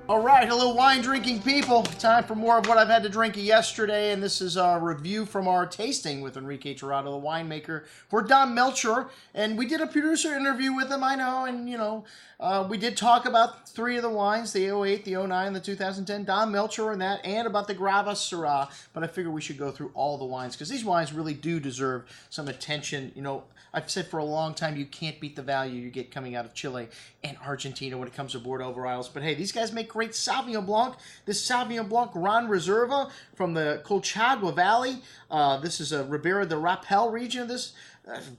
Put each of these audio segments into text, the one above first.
All right, hello wine drinking people. Time for more of what I've had to drink yesterday, and this is a review from our tasting with Enrique Tirado, the winemaker, for Don Melchor. And we did a producer interview with him, I know, and we did talk about three of the wines, the 08, the 09, the 2010, Don Melchor and that, and about the Grava Syrah. But I figured we should go through all the wines, because these wines really do deserve some attention. I've said for a long time, you can't beat the value you get coming out of Chile and Argentina when it comes to Bordeaux varietals. But hey, these guys make great Sauvignon Blanc. This Sauvignon Blanc Gran Reserva from the Colchagua Valley. This is a Ribera de Rapel region of this.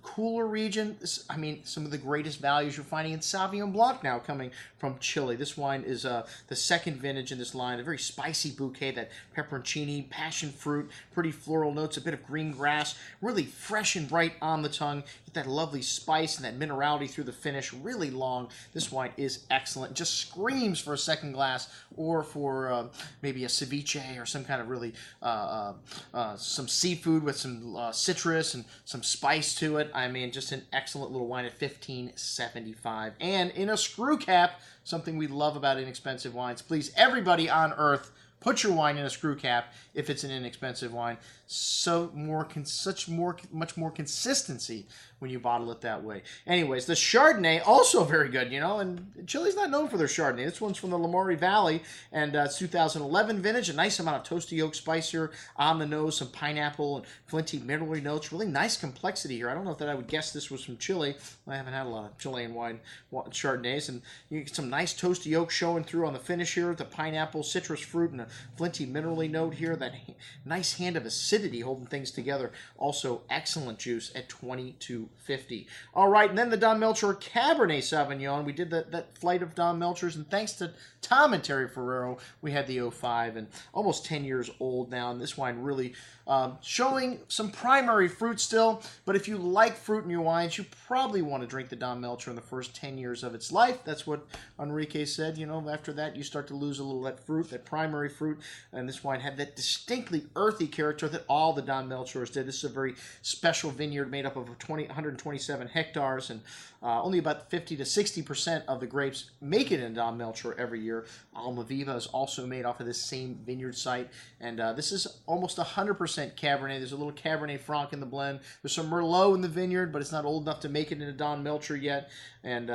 Cooler region. Some of the greatest values you're finding in Sauvignon Blanc now coming from Chile. This wine is the second vintage in this line. A very spicy bouquet, that pepperoncini, passion fruit, pretty floral notes, a bit of green grass, really fresh and bright on the tongue. Get that lovely spice and that minerality through the finish, really long. This wine is excellent. Just screams for a second glass or for maybe a ceviche or some kind of really some seafood with some citrus and some spice to it. Just an excellent little wine at $15.75. And in a screw cap, something we love about inexpensive wines. Please, everybody on earth, put your wine in a screw cap if it's an inexpensive wine. Much more consistency when you bottle it that way. Anyways, the Chardonnay, also very good, and Chile's not known for their Chardonnay. This one's from the Lamari Valley, and it's 2011 vintage. A nice amount of toasty oak spice here on the nose, some pineapple and flinty minerally notes. Really nice complexity here. I don't know that I would guess this was from Chile. I haven't had a lot of Chilean wine Chardonnays, and you get some nice toasty oak showing through on the finish here. The pineapple, citrus fruit, and a flinty minerally note here. That nice hand of acidity holding things together. Also excellent juice at $22.50. All right, and then the Don Melchor Cabernet Sauvignon. We did that flight of Don Melchors, and thanks to Tom and Terry Ferrero, we had the 05, and almost 10 years old now, and this wine really showing some primary fruit still. But if you like fruit in your wines, you probably want to drink the Don Melchor in the first 10 years of its life. That's what Enrique said. After that, you start to lose a little of that fruit, that primary fruit, and this wine had that distinctly earthy character that all the Don Melchors did. This is a very special vineyard made up of 127 hectares, and only about 50 to 60% of the grapes make it in Don Melchor every year. Almaviva is also made off of this same vineyard site, and this is almost 100% Cabernet. There's a little Cabernet Franc in the blend. There's some Merlot in the vineyard, but it's not old enough to make it into Don Melchor yet. And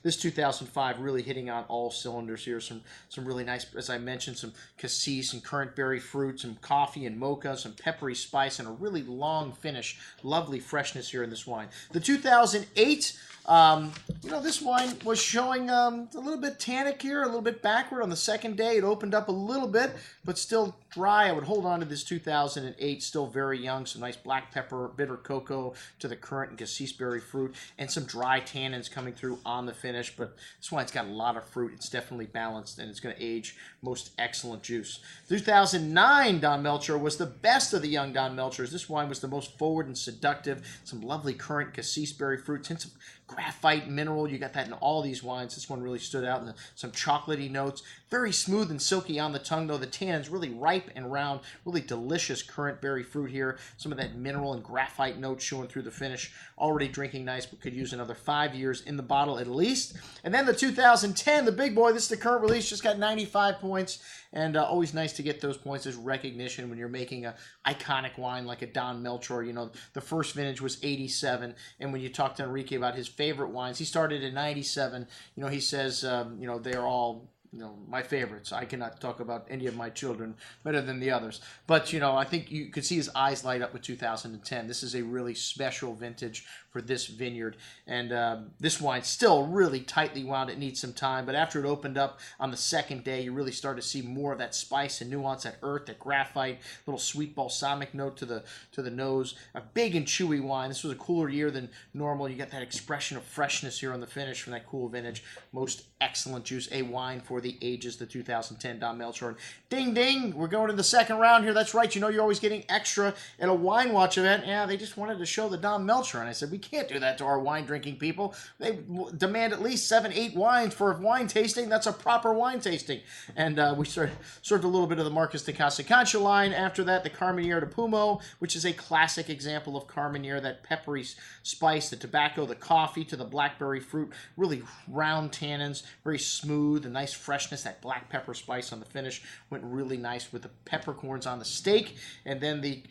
this 2005 really hitting on all cylinders here. Some really nice, as I mentioned, some cassis and currant berry fruit, some coffee and mocha, some peppery spice, and a really long finish. Lovely freshness here in this wine. The 2008, this wine was showing a little bit tannic here, a little bit backward. On the second day, it opened up a little bit, but still dry. I would hold on to this 2008, still very young. Some nice black pepper, bitter cocoa to the currant and cassis berry fruit, and some dry tannins coming through on the finish. But this wine's got a lot of fruit. It's definitely balanced, and it's going to age most excellent juice. 2009 Don Melchor was the best of the young Don Melchors. This wine was the most forward and seductive. Some lovely currant cassis berry fruit, hints of graphite mineral. You got that in all these wines. This one really stood out, and some chocolatey notes. Very smooth and silky on the tongue, though. The tannins really ripe and round. Really delicious currant berry fruit here. Some of that mineral and graphite notes showing through the finish. Already drinking nice, but could use another 5 years in the bottle at least. And then the 2010, the big boy. This is the current release. Just got 95 points. And always nice to get those points as recognition when you're making an iconic wine like a Don Melchor. The first vintage was 87. And when you talk to Enrique about his favorite wines, he started in 97. He says, they're all my favorites. I cannot talk about any of my children better than the others. But, I think you could see his eyes light up with 2010. This is a really special vintage for this vineyard. And this wine's still really tightly wound. It needs some time. But after it opened up on the second day, you really start to see more of that spice and nuance, that earth, that graphite, little sweet balsamic note to the nose. A big and chewy wine. This was a cooler year than normal. You got that expression of freshness here on the finish from that cool vintage. Most excellent juice. A wine for the ages, the 2010 Don Melchor. Ding, ding. We're going to the second round here. That's right. You're always getting extra at a Wine Watch event. Yeah, they just wanted to show the Don Melchor. And I said, we can't do that to our wine drinking people. They demand at least 7, 8 wines for a wine tasting. That's a proper wine tasting. And we served a little bit of the Marqués de Casa Concha line. After that, the Carmenere de Pumo, which is a classic example of Carmenere, that peppery spice, the tobacco, the coffee to the blackberry fruit, really round tannins, very smooth, a nice freshness. That black pepper spice on the finish went really nice with the peppercorns on the steak. And then the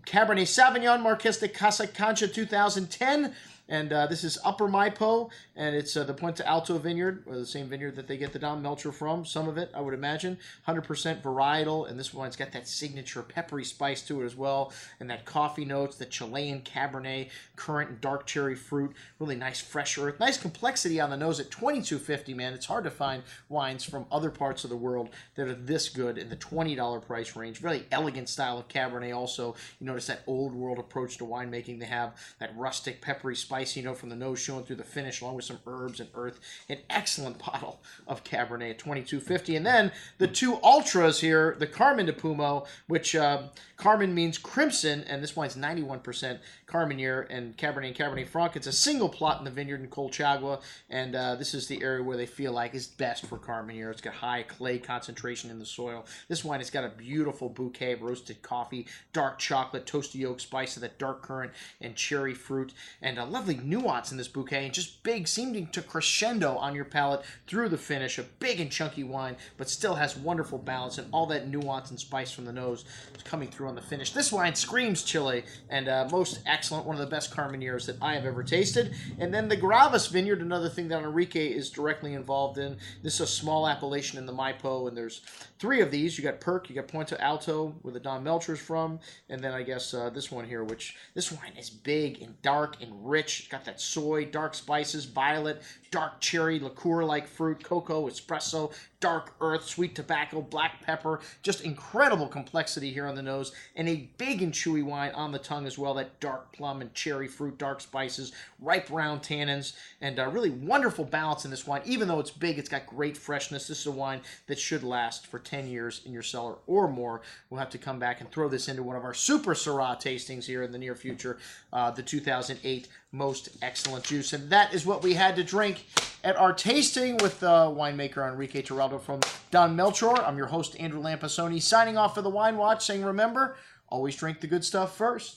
Cabernet Sauvignon Marqués de Casa Concha 2010. And this is Upper Maipo, and it's the Puente Alto vineyard, or the same vineyard that they get the Don Melcher from, some of it, I would imagine. 100% varietal, and this one's got that signature peppery spice to it as well, and that coffee notes, the Chilean Cabernet, currant and dark cherry fruit, really nice fresh earth, nice complexity on the nose at $22.50, man. It's hard to find wines from other parts of the world that are this good in the $20 price range. Really elegant style of Cabernet also. You notice that old world approach to winemaking. They have that rustic peppery spice, you know, from the nose showing through the finish, along with some herbs and earth. An excellent bottle of Cabernet at $22.50. And then the two ultras here, the Carmen de Pumo, which Carmen means crimson, and this wine's 91% Carmenere and Cabernet Franc. It's a single plot in the vineyard in Colchagua, and this is the area where they feel like is best for Carmenere. It's got high clay concentration in the soil. This wine has got a beautiful bouquet of roasted coffee, dark chocolate, toasty oak spice of that dark currant and cherry fruit, and a lovely nuance in this bouquet, and just big, seeming to crescendo on your palate through the finish. A big and chunky wine, but still has wonderful balance, and all that nuance and spice from the nose is coming through on the finish. This wine screams Chile, and most excellent, one of the best Carmeneres that I have ever tasted. And then the Gravas Vineyard, another thing that Enrique is directly involved in. This is a small appellation in the Maipo, and there's 3 of these. You got Perk, you got Puente Alto, where the Don Melcher's from, and then I guess this one here, which this wine is big and dark and rich. It's got that soy, dark spices, violet, dark cherry, liqueur-like fruit, cocoa, espresso, dark earth, sweet tobacco, black pepper. Just incredible complexity here on the nose, and a big and chewy wine on the tongue as well. That dark plum and cherry fruit, dark spices, ripe round tannins, and really wonderful balance in this wine. Even though it's big, it's got great freshness. This is a wine that should last for 10 years in your cellar or more. We'll have to come back and throw this into one of our Super Syrah tastings here in the near future, the 2008 Most Excellent Juice. And that is what we had to drink at our tasting with winemaker Enrique Tiraldo from Don Melcher. I'm your host, Andrew Lampasoni, signing off for the Wine Watch, saying remember, always drink the good stuff first.